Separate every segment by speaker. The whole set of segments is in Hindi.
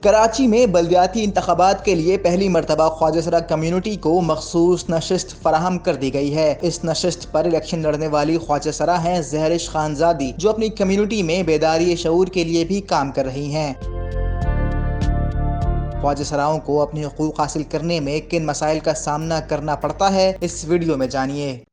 Speaker 1: कराची में बल्दियाती इंतखाबात के लिए पहली मरतबा ख्वाजा कम्युनिटी को मखसूस नशिस्त फराहम कर दी गई है। इस नशिस्त पर इलेक्शन लड़ने वाली ख्वाजा हैं जहरिश खानजादी, जो अपनी कम्युनिटी में बेदारी शऊर के लिए भी काम कर रही हैं। ख्वाजा को अपने हकूक हासिल करने में किन मसाइल का सामना करना पड़ता है, इस वीडियो में जानिए।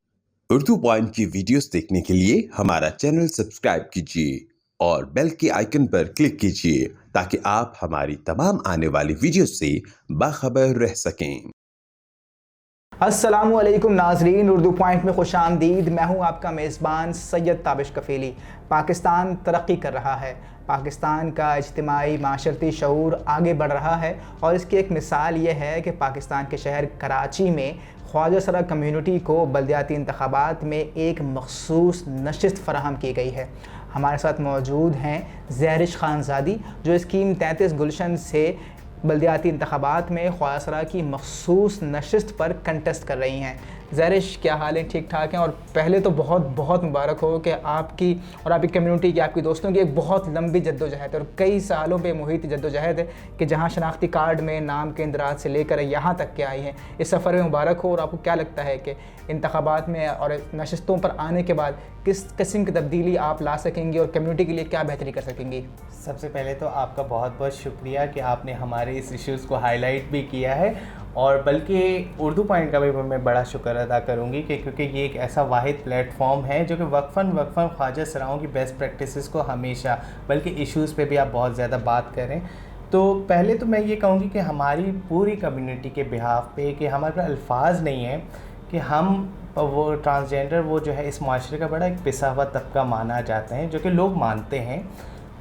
Speaker 2: उर्दू पॉइंट की वीडियोस देखने के लिए हमारा चैनल सब्सक्राइब कीजिए और बेल के आइकन पर क्लिक कीजिए ताकि आप हमारी तमाम आने वाली वीडियोस से बाखबर रह सकें।
Speaker 1: अस्सलामुअलैकुम नाजरीन, उर्दू पॉइंट में खुश आमदीद। मैं हूँ आपका मेज़बान सैयद ताबिश कफ़ीली। पाकिस्तान तरक्की कर रहा है। पाकिस्तान का इज्तिमाई माशरती शऊर आगे बढ़ रहा है और इसकी एक मिसाल ये है कि पाकिस्तान के शहर कराची में ख्वाजा कम्युनिटी को बल्दियाती इंतखाबात में एक मखसूस नशिस्त फराहम की गई है। हमारे साथ मौजूद हैं जहरिश खानजादी, जो स्कीम 33 गुलशन से बल्दियाती इंतखाबात में ख्वाजा की मखसूस नशिस्त पर कंटेस्ट कर रही हैं। जहरिश, क्या हाल है? ठीक ठाक हैं? और पहले तो बहुत बहुत मुबारक हो कि आपकी और आपकी कम्युनिटी की, आपकी दोस्तों की एक बहुत लंबी जद्दोजहद है और कई सालों पे मुहित जद्दोजहद है कि जहां शनाख्ती कार्ड में नाम के इंदराज से लेकर यहाँ तक के आई हैं। इस सफ़र में मुबारक हो। और आपको क्या लगता है कि इंतखाबात में और नशिस्तों पर आने के बाद किस किस्म की तब्दीली आप ला सकेंगी और कम्युनिटी के लिए क्या बेहतरी कर सकेंगी?
Speaker 3: सबसे पहले तो आपका बहुत बहुत शुक्रिया कि आपने हमारे इस इश्यूज़ को हाईलाइट भी किया है, और बल्कि उर्दू पॉइंट का भी मैं बड़ा शुक्र अदा करूँगी कि क्योंकि ये एक ऐसा वाहिद प्लेटफॉर्म है जो कि वक्फ़न ख्वाजा सराओं की बेस्ट प्रैक्टिसेस को हमेशा, बल्कि इश्यूज़ पे भी आप बहुत ज़्यादा बात करें। तो पहले तो मैं ये कहूँगी कि हमारी पूरी कम्युनिटी के बिहाफ पे कि हमारे पास अल्फाज नहीं है कि हम वो ट्रांसजेंडर वो जो है इस माशरे का बड़ा एक पिसा हुआ तबका माना जाते हैं, जो कि लोग मानते हैं।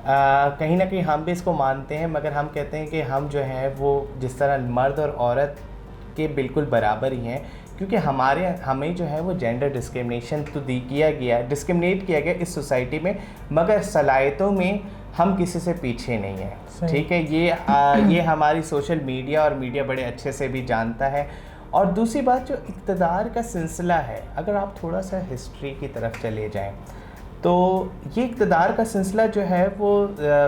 Speaker 3: कहीं ना कहीं हम भी इसको मानते हैं, मगर हम कहते हैं कि हम जो हैं वो जिस तरह मर्द और औरत के बिल्कुल बराबर ही हैं, क्योंकि हमें जो है वो जेंडर डिस्क्रिमिनेशन तो डिस्क्रिमिनेट किया गया इस सोसाइटी में, मगर सलाहियतों में हम किसी से पीछे नहीं हैं। ठीक है, ये हमारी सोशल मीडिया और मीडिया बड़े अच्छे से भी जानता है। और दूसरी बात, जो इक़्तिदार का सिलसिला है, अगर आप थोड़ा सा हिस्ट्री की तरफ चले जाएं तो ये इक़्तिदार का सिलसिला जो है वो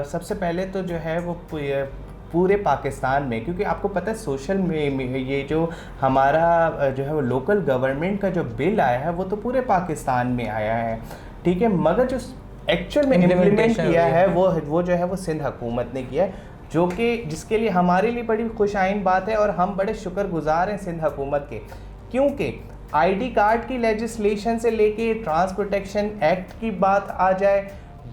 Speaker 3: सबसे पहले तो जो है वो पूरे पाकिस्तान में, क्योंकि आपको पता है सोशल में ये जो हमारा जो है वो लोकल गवर्नमेंट का जो बिल आया है वो तो पूरे पाकिस्तान में आया है। ठीक है, मगर जो एक्चुअल में इम्प्लीमेंट किया है वो जो है वो सिंध हुकूमत ने किया है, जो कि जिसके लिए हमारे लिए बड़ी खुशाइन बात है और हम बड़े शुक्रगुजार हैं सिंध हुकूमत के, क्योंकि आईडी कार्ड की लेजिस्लेशन से लेके ट्रांस प्रोटेक्शन एक्ट की बात आ जाए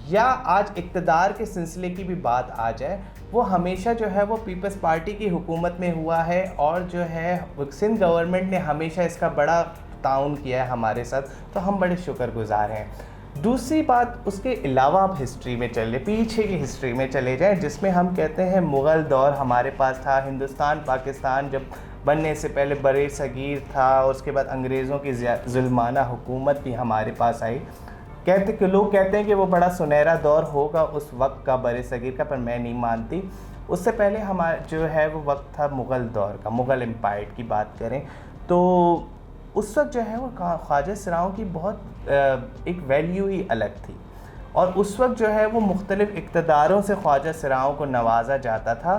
Speaker 3: या आज इक़्तिदार के सिलसिले की भी बात आ जाए, वो हमेशा जो है वो पीपल्स पार्टी की हुकूमत में हुआ है और जो है सिंध गवर्नमेंट ने हमेशा इसका बड़ा ताउन किया है हमारे साथ, तो हम बड़े शुक्रगुजार हैं। दूसरी बात, उसके अलावा आप हिस्ट्री में पीछे की हिस्ट्री में चले जाएं, जिसमें हम कहते हैं मुग़ल दौर हमारे पास था। हिंदुस्तान पाकिस्तान जब बनने से पहले बरे सगीर था, उसके बाद अंग्रेज़ों की जुल्माना हुकूमत भी हमारे पास आई। लोग कहते हैं कि वो बड़ा सुनहरा दौर होगा उस वक्त का बरे सगीर का, पर मैं नहीं मानती। उससे पहले हमारा जो है वो वक्त था मुग़ल दौर का। मुग़ल एम्पायर की बात करें तो उस वक्त जो है वो ख्वाजा सराओं की बहुत एक वैल्यू ही अलग थी, और उस वक्त जो है वो मुख्तलिफ़ इक़्तिदारों से ख्वाजा सराओं को नवाजा जाता था।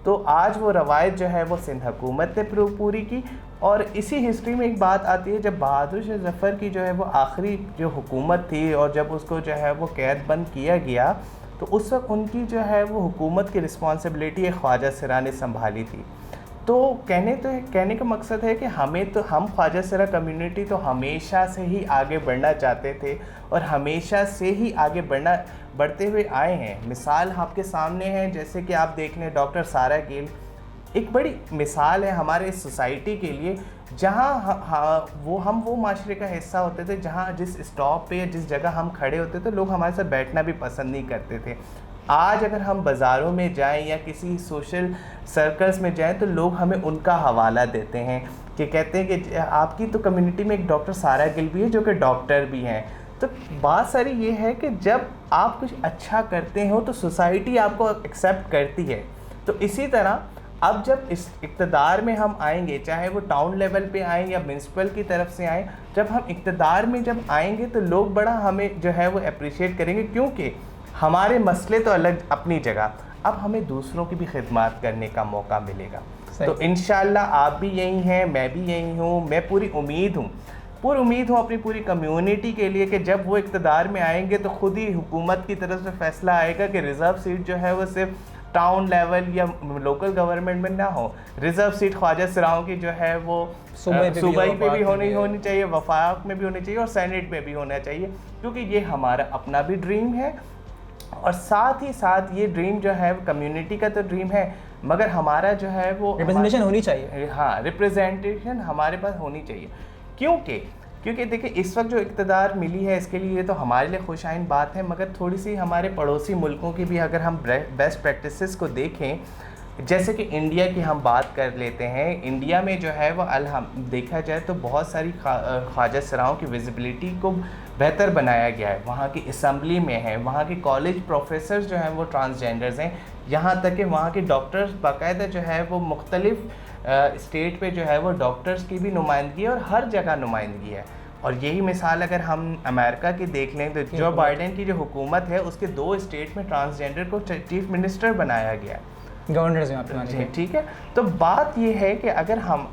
Speaker 3: तो आज वो रवायत जो है वो सिंध हुकूमत ने पूरी की। और इसी हिस्ट्री में एक बात आती है, जब बहादुर शाह ज़फ़र की जो है वो आखिरी जो हुकूमत थी और जब उसको जो है वो कैद बंद किया गया, तो उस वक्त उनकी जो है वो हुकूमत की रिस्पॉन्सिबिलिटी ख्वाजा सरा ने संभाली थी। तो कहने का मकसद है कि हम ख्वाजा सरा कम्युनिटी तो हमेशा से ही आगे बढ़ना चाहते थे और हमेशा से ही आगे बढ़ते हुए आए हैं। मिसाल आपके सामने है, जैसे कि आप देख लें डॉक्टर सारा गिल एक बड़ी मिसाल है हमारे इस सोसाइटी के लिए, जहाँ वो माशरे का हिस्सा होते थे, जहाँ जिस स्टॉप पे या जिस जगह हम खड़े होते थे लोग हमारे साथ बैठना भी पसंद नहीं करते थे। आज अगर हम बाज़ारों में जाएं या किसी सोशल सर्कल्स में जाएं तो लोग हमें उनका हवाला देते हैं कि कहते हैं कि आपकी तो कम्युनिटी में एक डॉक्टर सारा गिल भी है जो कि डॉक्टर भी हैं। तो बात सारी ये है कि जब आप कुछ अच्छा करते हो तो सोसाइटी आपको एक्सेप्ट करती है। तो इसी तरह अब जब इस इक़्तिदार में हम आएंगे, चाहे वो टाउन लेवल पे आएँ या म्यूनसिपल की तरफ से आएँ, जब हम इक़्तिदार में जब आएंगे तो लोग बड़ा हमें जो है वो अप्रिशिएट करेंगे, क्योंकि हमारे मसले तो अलग अपनी जगह। अब हमें दूसरों की भी खिदमत करने का मौका मिलेगा।
Speaker 1: सही।
Speaker 3: तो इंशाल्लाह आप भी यही हैं, मैं भी यही हूँ। मैं पूरी उम्मीद हूँ अपनी पूरी कम्युनिटी के लिए कि जब वो इक़्तिदार में आएंगे तो ख़ुद ही हुकूमत की तरफ से फ़ैसला आएगा कि रिज़र्व सीट जो है वो सिर्फ टाउन लेवल या लोकल गवर्नमेंट में ना हो। रिज़र्व सीट ख्वाजा सराओं की जो है वो सूबाई पे भी होनी चाहिए, वफाक में भी होनी चाहिए और सेनेट में भी होना चाहिए, क्योंकि ये हमारा अपना भी ड्रीम है और साथ ही साथ ये ड्रीम जो है कम्युनिटी का तो ड्रीम है, मगर हमारा जो है वो
Speaker 1: रिप्रेजेंटेशन होनी चाहिए।
Speaker 3: हाँ, रिप्रेजेंटेशन हमारे पास होनी चाहिए। क्योंकि देखिए इस वक्त जो इक़्तिदार मिली है इसके लिए तो हमारे लिए खुशाइन बात है, मगर थोड़ी सी हमारे पड़ोसी मुल्कों की भी अगर हम बेस्ट प्रैक्टिसेस को देखें, जैसे कि इंडिया की हम बात कर लेते हैं। इंडिया में जो है वो देखा जाए तो बहुत सारी ख्वाजा सराओं की विजिबिलिटी को बेहतर बनाया गया है। वहाँ की असम्बली में है, वहाँ के कॉलेज प्रोफेसर्स जो हैं वो ट्रांसजेंडर्स हैं, यहाँ तक कि वहाँ के डॉक्टर्स बाकायदा जो है वो मुख्तलिफ स्टेट पे जो है वो डॉक्टर्स की भी नुमाइंदगी है और हर जगह नुमाइंदगी है। और यही मिसाल अगर हम अमेरिका की देख लें तो जो बाइडेन की जो हुकूमत है उसके 2 स्टेट में ट्रांसजेंडर को चीफ मिनिस्टर बनाया गया है,
Speaker 1: गवर्नर्स में आपके।
Speaker 3: ठीक है। तो बात ये है कि अगर हम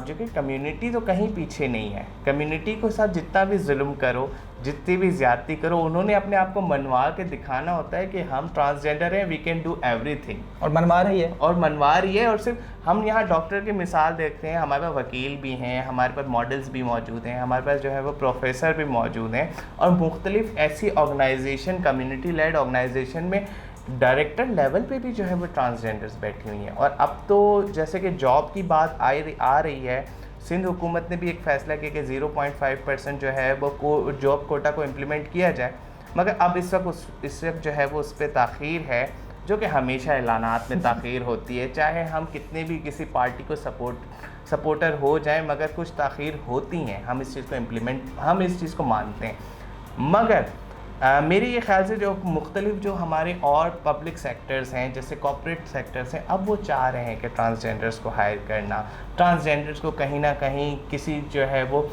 Speaker 3: जो कि कम्युनिटी तो कहीं पीछे नहीं है। कम्युनिटी को साथ जितना भी जुल्म करो, जितनी भी ज़्यादती करो, उन्होंने अपने आप को मनवा के दिखाना होता है कि हम ट्रांसजेंडर हैं, वी कैन डू एवरीथिंग,
Speaker 1: और मनवा रही है। और
Speaker 3: सिर्फ हम यहाँ डॉक्टर की मिसाल देखते हैं, हमारे पास वकील भी हैं, हमारे पास मॉडल्स भी मौजूद हैं, हमारे पास जो है वो प्रोफेसर भी मौजूद हैं, और मुख्तलिफ ऐसी ऑर्गेनाइजेशन, कम्युनिटी लेड ऑर्गेनाइजेशन में डायरेक्टर लेवल पे भी जो है वो ट्रांसजेंडर्स बैठी हुई हैं। और अब तो जैसे कि जॉब की बात आ रही है, सिंध हुकूमत ने भी एक फ़ैसला किया कि 0.5% जो है वो जॉब कोटा को इम्प्लीमेंट किया जाए, मगर अब इस वक्त जो है वो उस पर ताख़ीर है, जो कि हमेशा ऐलानात में ताख़ीर होती है। चाहे हम कितने भी किसी पार्टी को सपोर्टर हो जाए, मगर कुछ ताख़ीर होती हैं। हम इस चीज़ को मानते हैं, मगर मेरे ये ख्याल से जो मुख्तलिफ जो हमारे और पब्लिक सेक्टर्स हैं, जैसे कॉर्पोरेट सेक्टर्स हैं, अब वो चाह रहे हैं कि ट्रांसजेंडर्स को हायर करना, ट्रांसजेंडर्स को कहीं ना कहीं किसी जो है वो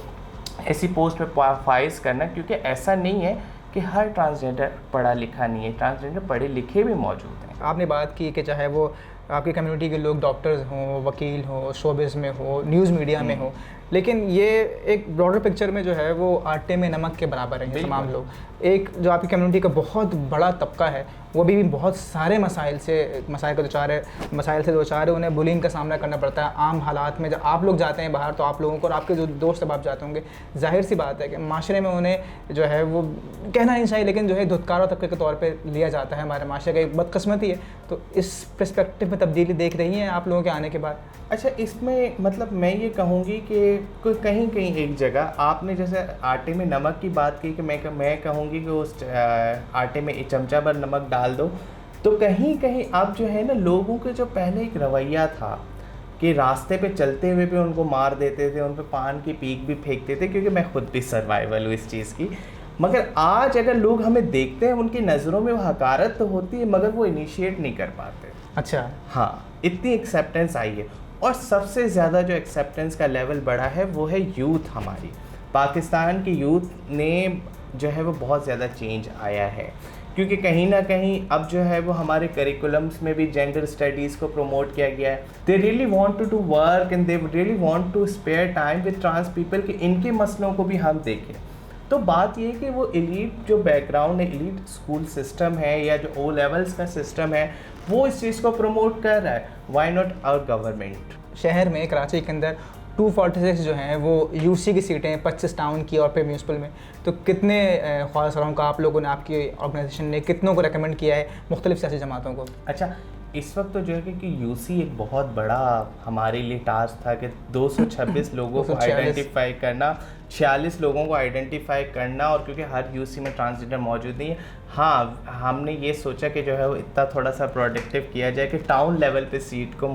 Speaker 3: ऐसी पोस्ट पे फाइज करना, क्योंकि ऐसा नहीं है कि हर ट्रांसजेंडर पढ़ा लिखा नहीं है, ट्रांसजेंडर पढ़े लिखे भी मौजूद हैं।
Speaker 1: आपने बात की कि चाहे वो आपकी कम्युनिटी के लोग डॉक्टर्स हों, वकील हों, शोबिज़ में हो, न्यूज़ मीडिया में हो, लेकिन ये एक ब्रॉडर पिक्चर में जो है वो आटे में नमक के बराबर हैं तमाम लोग। एक जो आपकी कम्युनिटी का बहुत बड़ा तबका है वो भी बहुत सारे मसाइल से दो चार है, उन्हें बुलिंग का सामना करना पड़ता है आम हालात में। जब आप लोग जाते हैं बाहर तो आप लोगों को और आपके जो दोस्त अब आप जाते होंगे, जाहिर सी बात है कि माशरे में उन्हें जो है वो कहना नहीं चाहिए, लेकिन जो है धुतकारा तबके के तौर पर लिया जाता है। हमारे माशरे का एक बदकिस्मती है। तो इस पर्सपेक्टिव में तब्दीली देख रही हैं आप लोगों के आने के बाद?
Speaker 3: अच्छा, इसमें मतलब मैं ये कहूँगी कि कहीं एक जगह आपने जैसे आटे में नमक की बात की कि मैं कहूँगी कि उस आटे में एक चमचा भर नमक डाल दो, तो कहीं अब जो है ना, लोगों के जो पहले एक रवैया था कि रास्ते पे चलते हुए भी उनको मार देते थे, उन पे पान की पीक भी फेंकते थे, क्योंकि मैं खुद भी सर्वाइवल हूँ इस चीज़ की। मगर आज अगर लोग हमें देखते हैं, उनकी नज़रों में वो हकारत तो होती है, मगर वो इनिशिएट नहीं कर पाते।
Speaker 1: अच्छा,
Speaker 3: हाँ, इतनी एक्सेप्टेंस आई है। और सबसे ज़्यादा जो एक्सेप्टेंस का लेवल बढ़ा है वो है यूथ। हमारी पाकिस्तान की यूथ ने जो है वो बहुत ज़्यादा चेंज आया है, क्योंकि कहीं ना कहीं अब जो है वो हमारे करिकुलम्स में भी जेंडर स्टडीज़ को प्रमोट किया गया है। They really want to do work and they really want to spare time with trans people, कि इनके मसलों को भी हम देखें। तो बात ये है कि वो एलीट जो बैकग्राउंड है, एलीट स्कूल सिस्टम है या जो ओ लेवल्स का सिस्टम है, वो इस चीज़ को प्रमोट कर रहा है। Why not our government?
Speaker 1: शहर में कराची के अंदर 246 जो हैं वो यूसी की सीटें, 25 टाउन की और फिर म्यूनसिपल में। तो कितने ख्वाजा सराओं का आप लोगों ने, आपकी ऑर्गेनाइजेशन ने कितनों को रेकमेंड किया है मुख्तलिफ सियासी जमातों को?
Speaker 3: अच्छा, इस वक्त तो जो है कि यूसी एक बहुत बड़ा हमारे लिए टास्क था कि 226 लोगों को आइडेंटिफाई करना, 46 लोगों को आइडेंटिफाई करना, और क्योंकि हर यूसी में ट्रांसजेंडर मौजूद नहीं है, हाँ, हमने ये सोचा कि जो है वो इतना थोड़ा सा प्रोडक्टिव किया जाए कि टाउन लेवल पे सीट को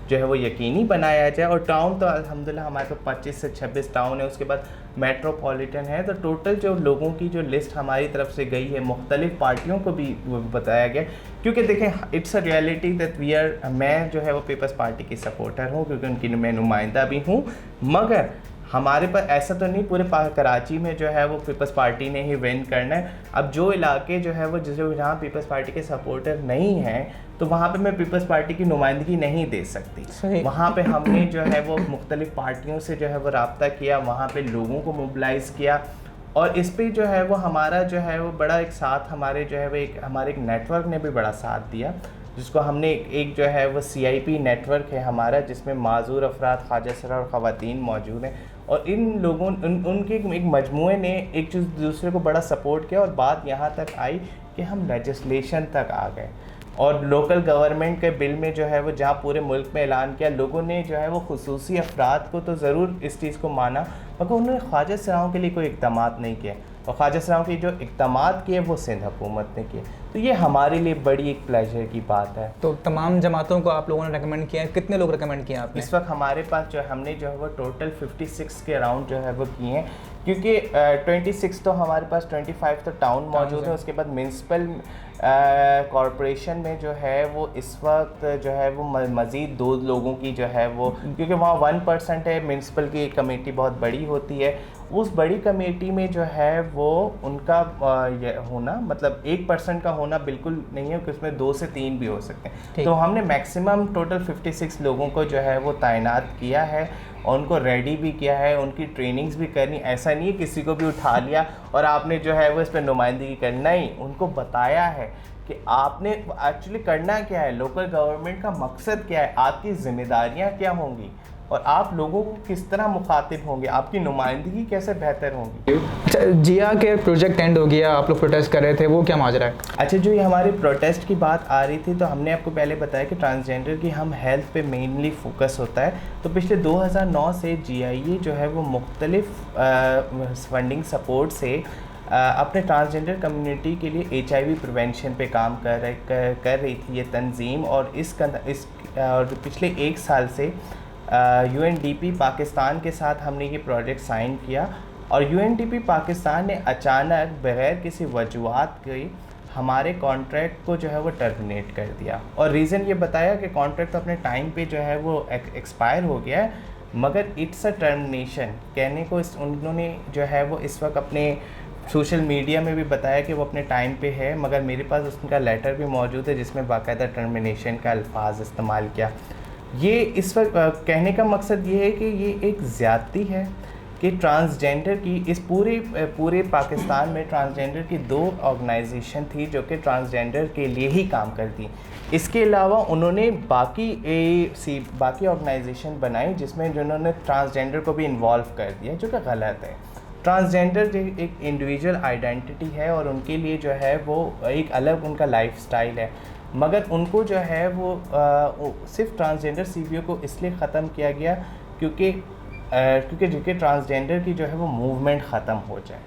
Speaker 3: जो है वो यकीनी बनाया जाए। और टाउन तो अल्हम्दुलिल्लाह हमारे पास 25 से 26 टाउन है, उसके बाद मेट्रोपॉलिटन है। तो टोटल जो लोगों की जो लिस्ट हमारी तरफ से गई है, मुख्तलिफ पार्टियों को भी बताया गया, क्योंकि देखें it's a reality that we are, मैं जो है वो पीपल्स पार्टी की सपोर्टर हूँ, क्योंकि उनकी मैं नुमाइंदा भी हूँ, मगर हमारे पास ऐसा तो नहीं पूरे कराची में जो है वो पीपल्स पार्टी ने ही विन करना है। अब जो इलाके जो है वो जहाँ पीपल्स पार्टी के सपोर्टर नहीं हैं तो वहाँ पे मैं पीपल्स पार्टी की नुमाइंदगी नहीं दे सकती। वहाँ पे हमने जो है वो मुख्तलिफ पार्टियों से जो है वो रब्ता किया, वहाँ पे लोगों को मोबिलाइज़ किया और इस पे जो है वो हमारा जो है वो बड़ा एक साथ हमारे जो है वो हमारे एक नेटवर्क ने भी बड़ा साथ दिया, जिसको हमने एक जो है वो CIP नेटवर्क है हमारा, जिसमें माजूर अफराद, ख्वाजा सरा और ख़वातीन मौजूद हैं और इन लोगों उनके एक मजमूए ने एक दूसरे को बड़ा सपोर्ट किया और बात यहाँ तक आई कि हम लेजिस्लेशन तक आ गए और लोकल गवर्नमेंट के बिल में जो है वो जहाँ पूरे मुल्क में ऐलान किया, लोगों ने जो है वो खुसूसी अफराद को तो ज़रूर इस चीज़ को माना, मगर उन्होंने ख्वाजा सराओं के लिए कोई इक़दाम नहीं किया और ख्वाजा सराओं के जो इक़दाम किए वो सिंध हुकूमत ने किए। तो ये हमारे लिए बड़ी एक प्लेजर की बात है।
Speaker 1: तो तमाम जमातों को आप लोगों ने रेकमेंड किया है, कितने लोग रेकमेंड किए आपने?
Speaker 3: इस वक्त हमारे पास जो हमने जो है वो टोटल 56 के अराउंड जो है वो किए हैं, क्योंकि 26 तो हमारे पास 25 तो टाउन मौजूद है, उसके बाद म्यूनसिपल कॉरपोरेशन में जो है वो इस वक्त जो है वो मज़ीद 2 लोगों की जो है वो, क्योंकि वहाँ 1% है, म्यूनसिपल की कमेटी बहुत बड़ी होती है, उस बड़ी कमेटी में जो है वो उनका होना मतलब 1% का होना बिल्कुल नहीं है कि उसमें 2 से 3 भी हो सकते हैं। तो हमने मैक्सिमम टोटल 56 लोगों को जो है वो तैनात किया है और उनको रेडी भी किया है, उनकी ट्रेनिंग्स भी करनी। ऐसा नहीं है किसी को भी उठा लिया और आपने जो है वो इस पर नुमाइंदगी करनी, नहीं, उनको बताया है कि आपने एक्चुअली करना क्या है, लोकल गवर्नमेंट का मकसद क्या है, आपकी ज़िम्मेदारियाँ क्या होंगी और आप लोगों को किस तरह मुखातिब होंगे, आपकी नुमाइंदगी कैसे बेहतर होंगी।
Speaker 1: अच्छा, जिया के प्रोजेक्ट एंड हो गया, आप लोग प्रोटेस्ट कर रहे थे, वो क्या माजरा है?
Speaker 3: अच्छा, जो ये हमारे प्रोटेस्ट की बात आ रही थी तो हमने आपको पहले बताया कि ट्रांसजेंडर की हम हेल्थ पे मेनली फोकस होता है। तो पिछले 2009 से GIA जो है वो मुख्तलिफ फंडिंग सपोर्ट से अपने ट्रांसजेंडर कम्युनिटी के लिए HIV प्रिवेंशन पे काम कर रही थी ये तंजीम और पिछले 1 साल से UNDP पाकिस्तान के साथ हमने ये प्रोजेक्ट साइन किया और UNDP पाकिस्तान ने अचानक बग़ैर किसी वजूहात के हमारे कॉन्ट्रैक्ट को जो है वो टर्मिनेट कर दिया और रीज़न ये बताया कि कॉन्ट्रैक्ट तो अपने टाइम पे जो है वो एक्सपायर हो गया है, मगर इट्स अ टर्मिनेशन कहने को उन्होंने जो है वो इस वक्त अपने सोशल मीडिया में भी बताया कि वो अपने टाइम पे है, मगर मेरे पास उसका लेटर भी मौजूद है जिसमें बाकायदा टर्मिनेशन का अल्फाज इस्तेमाल किया। ये इस वक्त कहने का मकसद ये है कि ये एक ज़्यादती है कि ट्रांसजेंडर की इस पूरे पाकिस्तान में ट्रांसजेंडर की 2 ऑर्गेनाइजेशन थी जो कि ट्रांसजेंडर के लिए ही काम करती। इसके अलावा उन्होंने बाकी ऑर्गेनाइजेशन बनाई जिन्होंने ट्रांसजेंडर को भी इन्वॉल्व कर दिया, जो कि गलत है। ट्रांसजेंडर एक इंडिविजुअल आइडेंटिटी है और उनके लिए जो है वो एक अलग उनका लाइफस्टाइल है, मगर उनको जो है वो सिर्फ ट्रांसजेंडर CBO को इसलिए ख़त्म किया गया क्योंकि ट्रांसजेंडर की जो है वो मूवमेंट ख़त्म हो जाए।